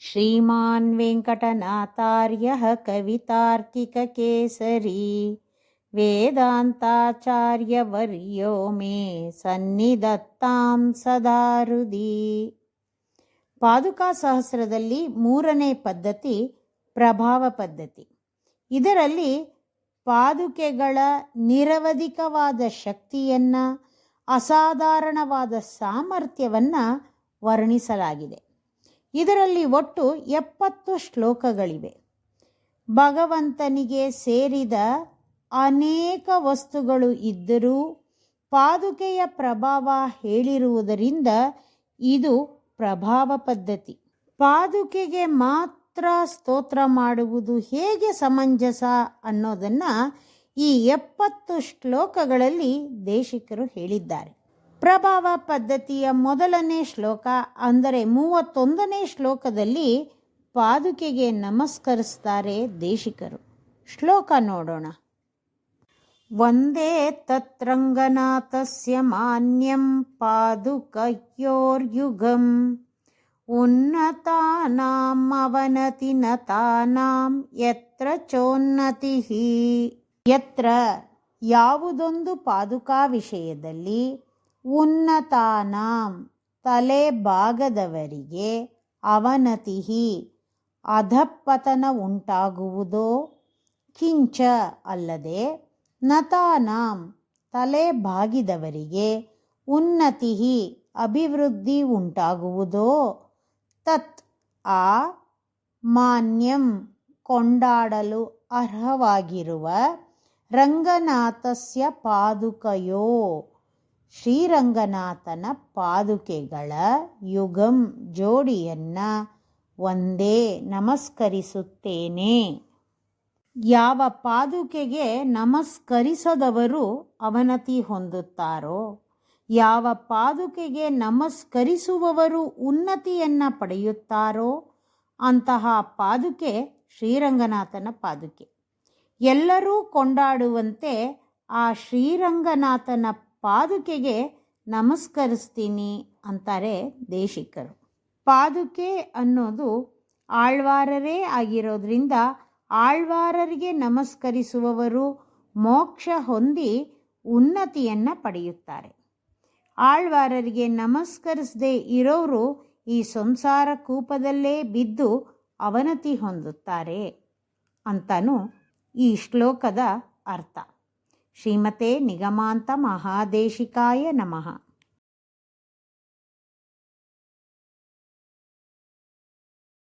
ಶ್ರೀಮಾನ್ ವೆಂಕಟನಾಥಾರ್ಯಃ ಕವಿತಾರ್ಕಿಕಕೇಸರಿ ವೇದಾಂತಾಚಾರ್ಯವರ್ಯೋ ಮೇ ಸನ್ನಿಧತ್ತಾಂ ಸದಾ ಹೃದಿ. ಪಾದುಕಾ ಸಹಸ್ರದಲ್ಲಿ 3ನೇ ಪದ್ಧತಿ ಪ್ರಭಾವ ಪದ್ಧತಿ. ಇದರಲ್ಲಿ ಪಾದುಕೆಗಳ ನಿರವಧಿಕವಾದ ಶಕ್ತಿಯನ್ನು, ಅಸಾಧಾರಣವಾದ ಸಾಮರ್ಥ್ಯವನ್ನು ವರ್ಣಿಸಲಾಗಿದೆ. ಇದರಲ್ಲಿ ಒಟ್ಟು 70 ಶ್ಲೋಕಗಳಿವೆ. ಭಗವಂತನಿಗೆ ಸೇರಿದ ಅನೇಕ ವಸ್ತುಗಳು ಇದ್ದರೂ ಪಾದುಕೆಯ ಪ್ರಭಾವ ಹೇಳಿರುವುದರಿಂದ ಇದು ಪ್ರಭಾವ ಪದ್ಧತಿ. ಪಾದುಕೆಗೆ ಮಾತ್ರ ಸ್ತೋತ್ರ ಮಾಡುವುದು ಹೇಗೆ ಸಮಂಜಸ ಅನ್ನೋದನ್ನು ಈ 70 ಶ್ಲೋಕಗಳಲ್ಲಿ ದೇಶಿಕರು ಹೇಳಿದ್ದಾರೆ. ಪ್ರಭಾವ ಪದ್ಧತಿಯ ಮೊದಲನೇ ಶ್ಲೋಕ ಅಂದರೆ 31ನೇ ಶ್ಲೋಕದಲ್ಲಿ ಪಾದುಕೆಗೆ ನಮಸ್ಕರಿಸ್ತಾರೆ ದೇಶಿಕರು. ಶ್ಲೋಕ ನೋಡೋಣ. ವಂದೇ ತತ್ರಂಗನಾಥಸ್ಯ ಮಾನ್ಯಂ ಪಾದುಕಯೋರ್ಯುಗಂ ಉನ್ನತಾನಾಂ ಅವನತಿನತಾನಾಂ ಯತ್ರ ಚೋನ್ನತಿಃ. ಯತ್ರ ಯಾವುದೊಂದು ಪಾದುಕಾ ವಿಷಯದಲ್ಲಿ ಉನ್ನತಾನಾಂ ತಲೆ ಭಾಗದವರಿಗೆ ಅವನತಿಃ ಅಧಃಪತನ ಉಂಟಾಗುವುದೋ, ಕಿಂಚ ಅಲ್ಲದೆ ನತಾನಾಂ ತಲೆ ಬಾಗಿದವರಿಗೆ ಉನ್ನತಿಃ ಅಭಿವೃದ್ಧಿ ಉಂಟಾಗುವುದೋ, ತತ್ ಆ ಮಾನ್ಯಂ ಕೊಂಡಾಡಲು ಅರ್ಹವಾಗಿರುವ ರಂಗನಾಥಸ್ಯ ಪಾದುಕಯೋ ಶ್ರೀರಂಗನಾಥನ ಪಾದುಕೆಗಳ ಯುಗಂ ಜೋಡಿಯನ್ನು ಒಂದೇ ನಮಸ್ಕರಿಸುತ್ತೇನೆ. ಯಾವ ಪಾದುಕೆಗೆ ನಮಸ್ಕರಿಸದವರು ಅವನತಿ ಹೊಂದುತ್ತಾರೋ, ಯಾವ ಪಾದುಕೆಗೆ ನಮಸ್ಕರಿಸುವವರು ಉನ್ನತಿಯನ್ನು ಪಡೆಯುತ್ತಾರೋ ಅಂತಹ ಪಾದುಕೆ ಶ್ರೀರಂಗನಾಥನ ಪಾದುಕೆ. ಎಲ್ಲರೂ ಕೊಂಡಾಡುವಂತೆ ಆ ಶ್ರೀರಂಗನಾಥನ ಪಾದುಕೆಗೆ ನಮಸ್ಕರಿಸ್ತೀನಿ ಅಂತಾರೆ ದೇಶಿಕರು. ಪಾದುಕೆ ಅನ್ನೋದು ಆಳ್ವಾರರೇ ಆಗಿರೋದ್ರಿಂದ ಆಳ್ವಾರರಿಗೆ ನಮಸ್ಕರಿಸುವವರು ಮೋಕ್ಷ ಹೊಂದಿ ಉನ್ನತಿಯನ್ನು ಪಡೆಯುತ್ತಾರೆ. ಆಳ್ವಾರರಿಗೆ ನಮಸ್ಕರಿಸದೇ ಇರೋರು ಈ ಸಂಸಾರ ಕೂಪದಲ್ಲೇ ಬಿದ್ದು ಅವನತಿ ಹೊಂದುತ್ತಾರೆ ಅಂತನೂ ಈ ಶ್ಲೋಕದ ಅರ್ಥ. ಶ್ರೀಮತೆ ನಿಗಮಾಂತ ಮಹಾದೇಶಿಕಾಯ ನಮಃ.